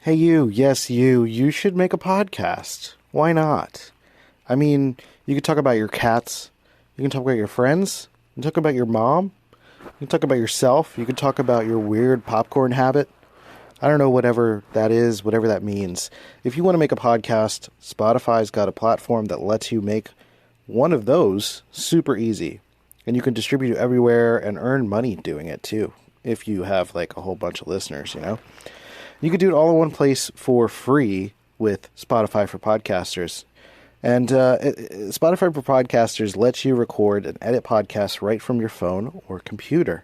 Hey, yes, you should make a podcast. Why not? I mean, you could talk about your cats, you can talk about your friends, you can talk about your mom, you can talk about yourself, you can talk about your weird popcorn habit. I don't know, whatever that is, whatever that means. If you want to make a podcast, Spotify's got a platform that lets you make one of those super easy. And you can distribute it everywhere and earn money doing it too, if you have like a whole bunch of listeners. You could do it all in one place for free with Spotify for Podcasters. And Spotify for Podcasters lets you record and edit podcasts right from your phone or computer.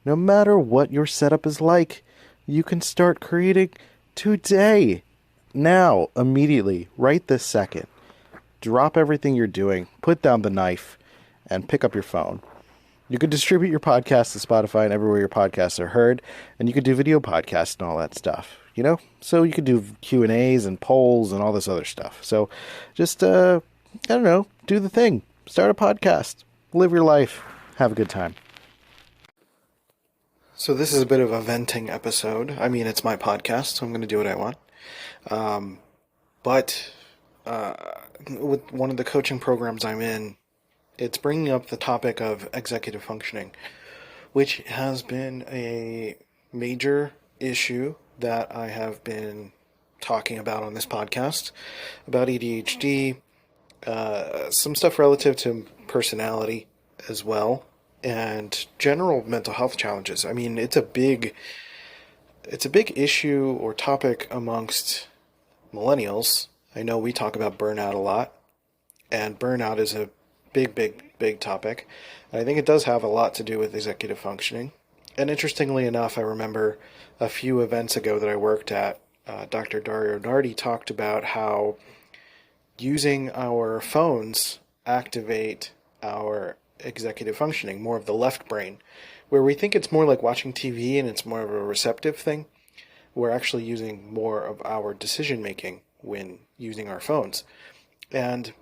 No matter what your setup is like, you can start creating today. Now, immediately, right this second. Drop everything you're doing, put down the knife, and pick up your phone. You could distribute your podcast to Spotify and everywhere your podcasts are heard, and you could do video podcasts and all that stuff. So you could do Q&As and polls and all this other stuff. So just, I don't know, do the thing. Start a podcast. Live your life. Have a good time. So this is a bit of a venting episode. I mean, it's my podcast, so I'm going to do what I want. But with one of the coaching programs I'm in, it's bringing up the topic of executive functioning, which has been a major issue that I have been talking about on this podcast, about ADHD, some stuff relative to personality as well, and general mental health challenges. I mean, it's a big issue or topic amongst millennials. I know we talk about burnout a lot, and burnout is a big topic. And I think it does have a lot to do with executive functioning. And interestingly enough, I remember a few events ago that I worked at, Dr. Dario Nardi talked about how using our phones activate our executive functioning, more of the left brain, where we think it's more like watching TV and it's more of a receptive thing. We're actually using more of our decision making when using our phones. And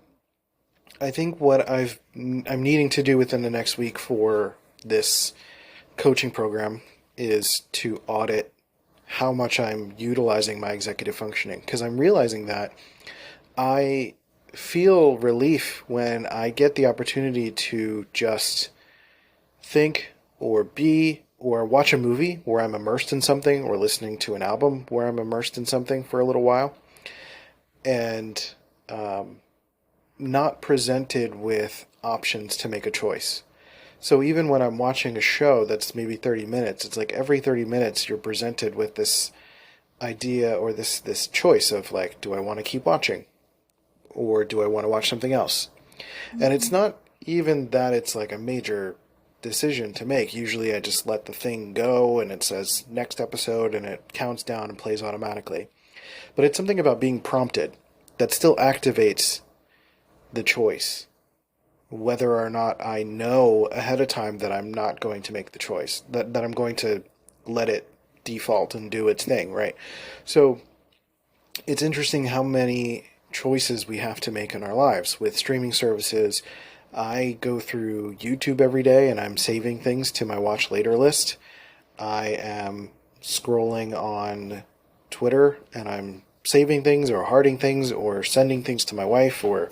I think what I'm needing to do within the next week for this coaching program is to audit how much I'm utilizing my executive functioning, because I'm realizing that I feel relief when I get the opportunity to just think or be or watch a movie where I'm immersed in something, or listening to an album where I'm immersed in something for a little while, and not presented with options to make a choice. So even when I'm watching a show that's maybe 30 minutes, it's like every 30 minutes you're presented with this idea or this choice of like, do I want to keep watching? Or do I want to watch something else? And it's not even that it's like a major decision to make. Usually I just let the thing go and it says next episode and it counts down and plays automatically. But it's something about being prompted that still activates the choice, whether or not I know ahead of time that I'm not going to make the choice, that I'm going to let it default and do its thing, right? So it's interesting how many choices we have to make in our lives. With streaming services, I go through YouTube every day and I'm saving things to my watch later list. I am scrolling on Twitter and I'm saving things or hearting things or sending things to my wife or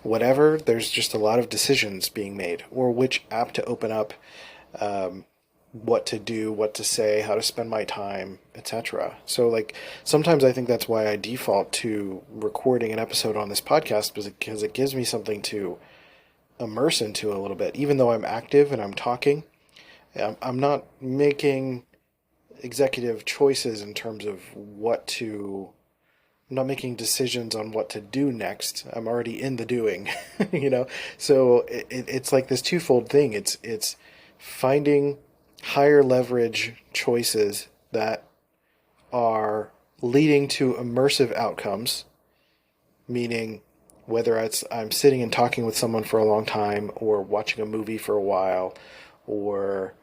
whatever. There's just a lot of decisions being made, or which app to open up, what to do, what to say, how to spend my time, etc. So like sometimes I think that's why I default to recording an episode on this podcast, because it gives me something to immerse into a little bit. Even though I'm active and I'm talking, I'm not making executive choices in terms of I'm not making decisions on what to do next. I'm already in the doing, So it's like this twofold thing. It's finding higher leverage choices that are leading to immersive outcomes, meaning whether I'm sitting and talking with someone for a long time, or watching a movie for a while, or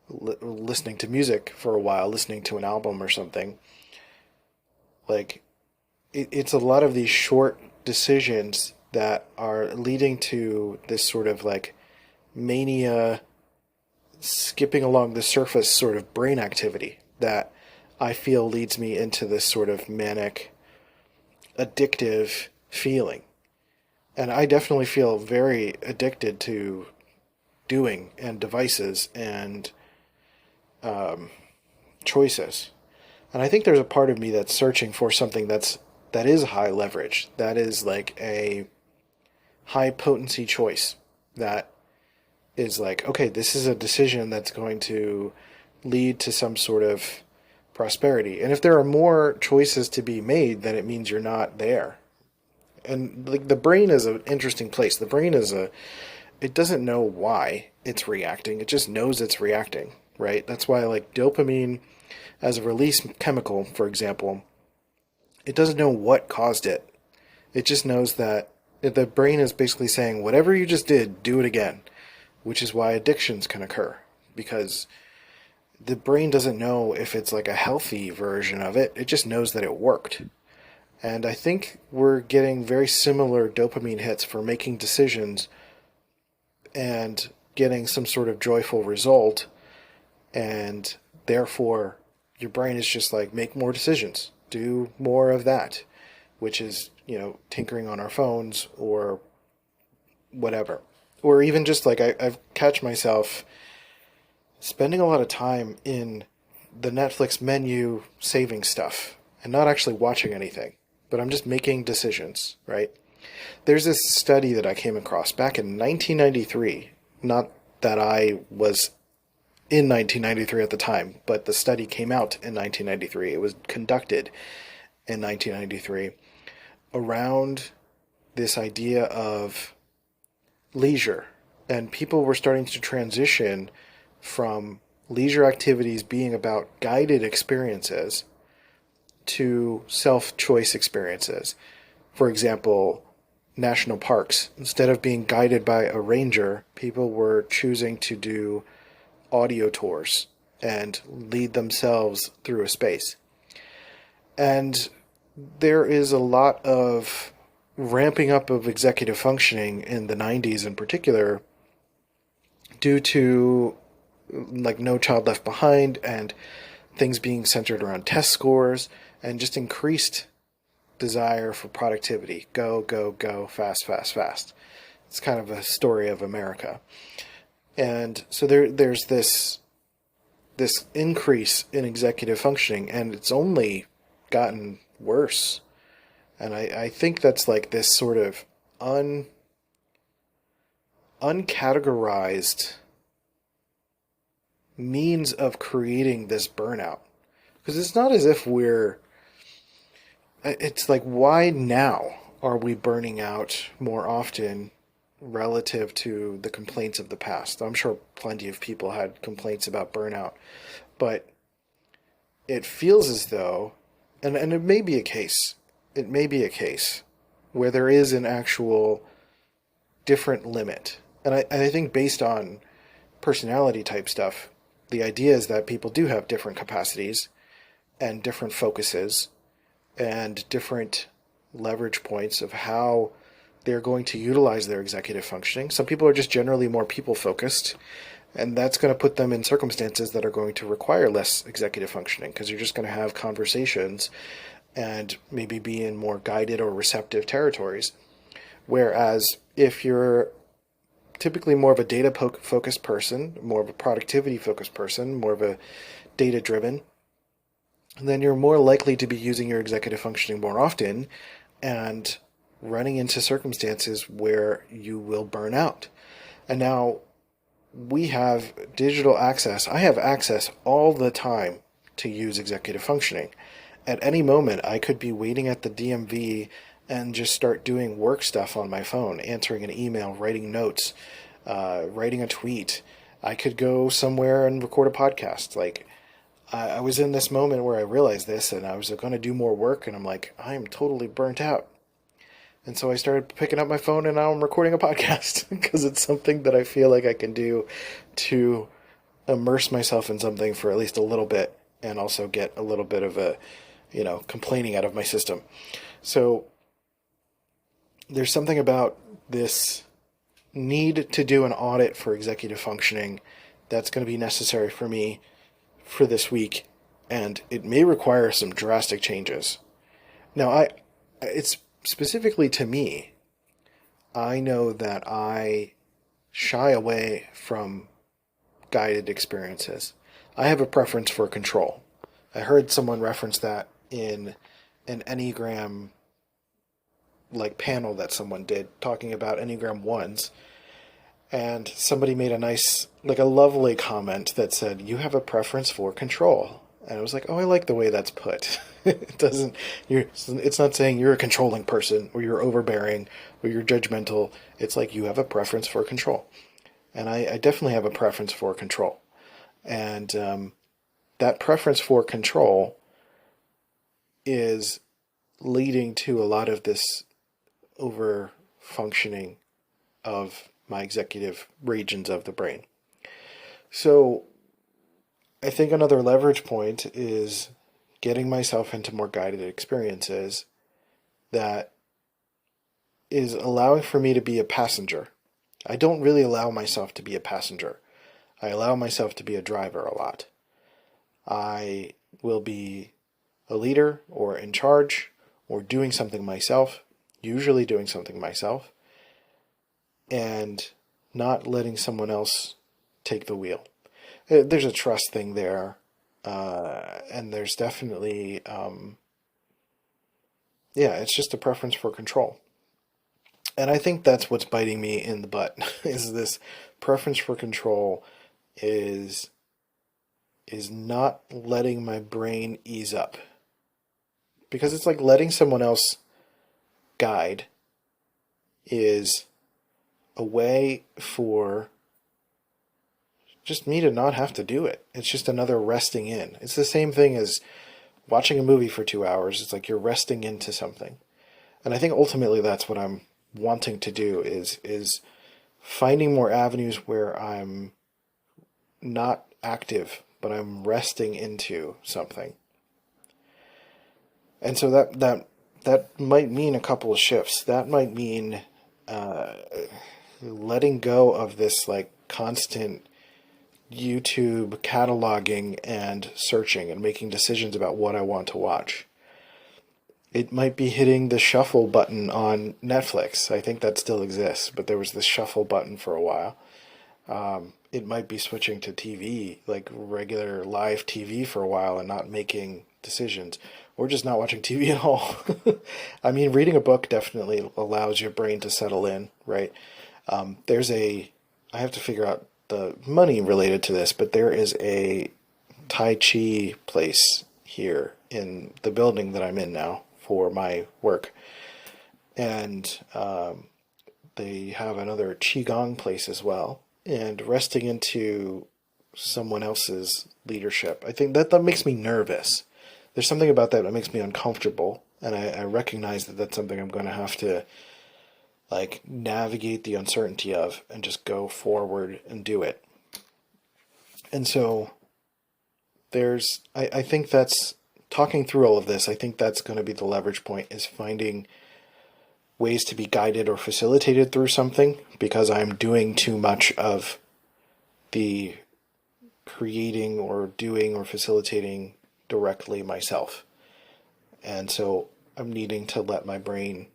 listening to music for a while, listening to an album or something. Like, it's a lot of these short decisions that are leading to this sort of like mania, skipping along the surface sort of brain activity that I feel leads me into this sort of manic, addictive feeling. And I definitely feel very addicted to doing and devices and choices. And I think there's a part of me that's searching for something that is high leverage, that is like a high potency choice that is like, okay, this is a decision that's going to lead to some sort of prosperity. And if there are more choices to be made, then it means you're not there. And like the brain is an interesting place. The brain is it doesn't know why it's reacting. It just knows it's reacting, right? That's why like dopamine as a release chemical, for example, it doesn't know what caused it. It just knows that the brain is basically saying, whatever you just did, do it again, which is why addictions can occur, because the brain doesn't know if it's like a healthy version of it. It just knows that it worked. And I think we're getting very similar dopamine hits for making decisions and getting some sort of joyful result. And therefore, your brain is just like, make more decisions, do more of that, which is, tinkering on our phones or whatever. Or even just like I've catch myself spending a lot of time in the Netflix menu saving stuff and not actually watching anything, but I'm just making decisions, right? There's this study that I came across back in 1993, not that I was in 1993 at the time, but the study came out in 1993. It was conducted in 1993 around this idea of leisure, and people were starting to transition from leisure activities being about guided experiences to self-choice experiences. For example, national parks. Instead of being guided by a ranger, people were choosing to do audio tours and lead themselves through a space. And there is a lot of ramping up of executive functioning in the 90s in particular due to like No Child Left Behind and things being centered around test scores and just increased desire for productivity. Go, go, go, fast, fast, fast. It's kind of a story of America. And so there's this increase in executive functioning, and it's only gotten worse. And I think that's like this sort of uncategorized means of creating this burnout. Because it's not as if it's like, why now are we burning out more often relative to the complaints of the past? I'm sure plenty of people had complaints about burnout, but it feels as though, and it may be a case, where there is an actual different limit. And I think based on personality type stuff, the idea is that people do have different capacities and different focuses and different leverage points of how they're going to utilize their executive functioning. Some people are just generally more people focused, and that's going to put them in circumstances that are going to require less executive functioning, because you're just going to have conversations and maybe be in more guided or receptive territories. Whereas if you're typically more of a data focused person, more of a productivity focused person, more of a data driven, then you're more likely to be using your executive functioning more often and running into circumstances where you will burn out. And now we have digital access. I have access all the time to use executive functioning. At any moment, I could be waiting at the DMV and just start doing work stuff on my phone, answering an email, writing notes, writing a tweet. I could go somewhere and record a podcast. Like, I was in this moment where I realized this, and I was going to do more work, and I'm like, I am totally burnt out. And so I started picking up my phone, and now I'm recording a podcast because it's something that I feel like I can do to immerse myself in something for at least a little bit, and also get a little bit of a, complaining out of my system. So there's something about this need to do an audit for executive functioning that's going to be necessary for me for this week. and it may require some drastic changes. Now, it's specifically to me. I know that I shy away from guided experiences. I have a preference for control. I heard someone reference that in an Enneagram like panel that someone did talking about Enneagram ones, and somebody made a nice, like a lovely comment that said, "You have a preference for control." And I was like, "Oh, I like the way that's put." It doesn't. It's not saying you're a controlling person or you're overbearing or you're judgmental. It's like you have a preference for control, and I definitely have a preference for control, and that preference for control is leading to a lot of this over functioning of my executive regions of the brain. So I think another leverage point is getting myself into more guided experiences that is allowing for me to be a passenger. I don't really allow myself to be a passenger. I allow myself to be a driver a lot. I will be a leader or in charge or doing something myself, usually doing something myself, and not letting someone else take the wheel. There's a trust thing there, and there's definitely, it's just a preference for control. And I think that's what's biting me in the butt, is this preference for control is not letting my brain ease up. Because it's like letting someone else guide is a way for just me to not have to do it. It's just another resting in. It's the same thing as watching a movie for 2 hours. It's like you're resting into something. And I think ultimately that's what I'm wanting to do is finding more avenues where I'm not active, but I'm resting into something. And so that might mean a couple of shifts. That might mean letting go of this like constant YouTube cataloging and searching and making decisions about what I want to watch. It might be hitting the shuffle button on Netflix. I think that still exists, but there was this shuffle button for a while. It might be switching to TV, like regular live TV for a while and not making decisions, or just not watching TV at all. I mean, reading a book definitely allows your brain to settle in, right? I have to figure out the money related to this, but there is a Tai Chi place here in the building that I'm in now for my work. And they have another Qigong place as well. And resting into someone else's leadership, I think that makes me nervous. There's something about that makes me uncomfortable. And I recognize that that's something I'm going to have to like navigate the uncertainty of and just go forward and do it. And so I think that's talking through all of this. I think that's going to be the leverage point, is finding ways to be guided or facilitated through something, because I'm doing too much of the creating or doing or facilitating directly myself. And so I'm needing to let my brain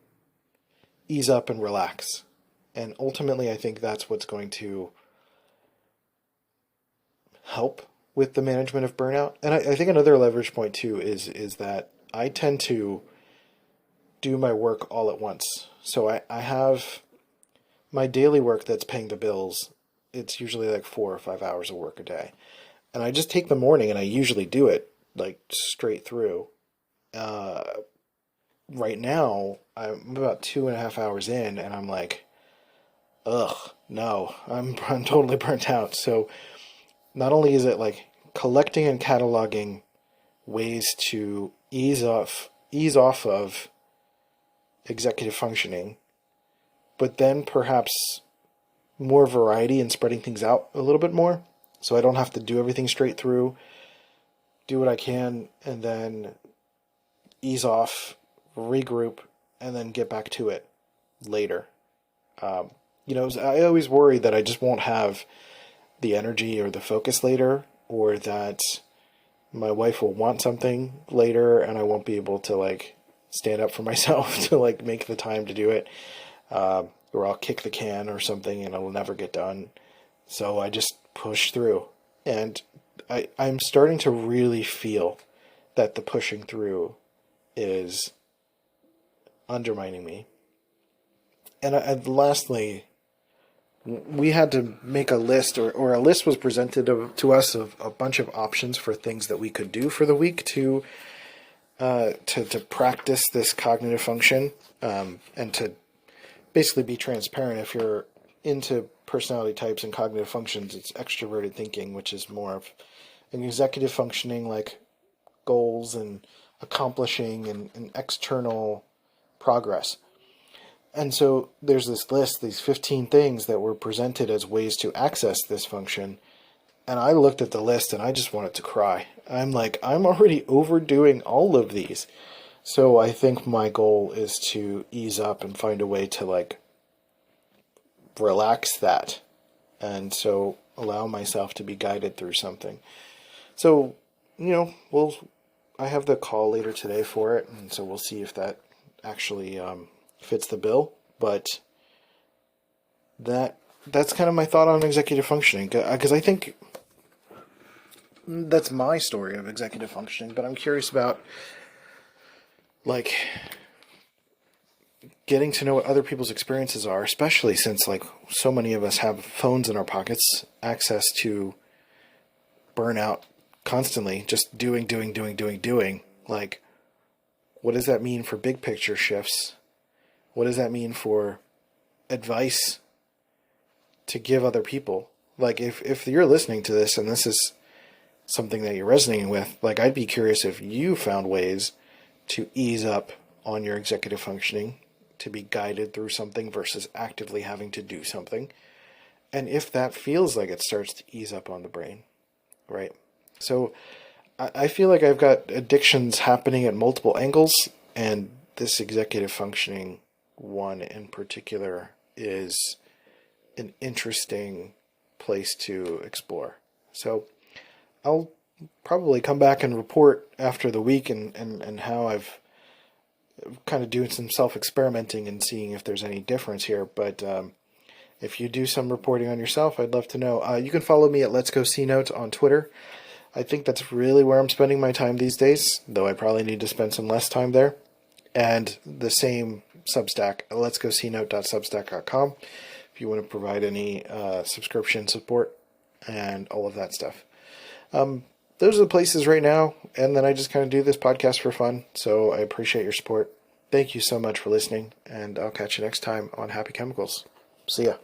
ease up and relax. And ultimately, I think that's what's going to help with the management of burnout. And I think another leverage point too is that I tend to do my work all at once. So I have my daily work that's paying the bills. It's usually like 4 or 5 hours of work a day. And I just take the morning and I usually do it like straight through. Right now, I'm about 2.5 hours in and I'm like, ugh, no, I'm totally burnt out. So not only is it like collecting and cataloging ways to ease off of executive functioning, but then perhaps more variety and spreading things out a little bit more, so I don't have to do everything straight through, do what I can, and then ease off, regroup, and then get back to it later. I always worry that I just won't have the energy or the focus later, or that my wife will want something later and I won't be able to like stand up for myself to like make the time to do it. Or I'll kick the can or something and it'll never get done. So I just push through. And I'm starting to really feel that the pushing through is undermining me. And lastly, we had to make a list, or a list was presented to us of a bunch of options for things that we could do for the week to practice this cognitive function, and to basically be transparent. If you're into personality types and cognitive functions, it's extroverted thinking, which is more of an executive functioning, like goals and accomplishing and external progress. And so there's this list, these 15 things that were presented as ways to access this function. And I looked at the list and I just wanted to cry. I'm like, I'm already overdoing all of these. So I think my goal is to ease up and find a way to like relax that. And so allow myself to be guided through something. So, I have the call later today for it. And so we'll see if that actually fits the bill. But that's kind of my thought on executive functioning, because I think that's my story of executive functioning. But I'm curious about like getting to know what other people's experiences are, especially since like so many of us have phones in our pockets, access to burnout constantly, just doing. Like, what does that mean for big picture shifts? What does that mean for advice to give other people? Like, if you're listening to this and this is something that you're resonating with, like, I'd be curious if you found ways to ease up on your executive functioning, to be guided through something versus actively having to do something. And if that feels like it starts to ease up on the brain, right? So I feel like I've got addictions happening at multiple angles, and this executive functioning one in particular is an interesting place to explore. So I'll probably come back and report after the week and how I've kind of doing some self-experimenting and seeing if there's any difference here. But if you do some reporting on yourself, I'd love to know. You can follow me at Let's Go C Note on Twitter. I think that's really where I'm spending my time these days, though I probably need to spend some less time there. And the same Substack, letsgocnote.substack.com, if you want to provide any subscription support and all of that stuff. Those are the places right now, and then I just kind of do this podcast for fun, so I appreciate your support. Thank you so much for listening, and I'll catch you next time on Happy Chemicals. See ya.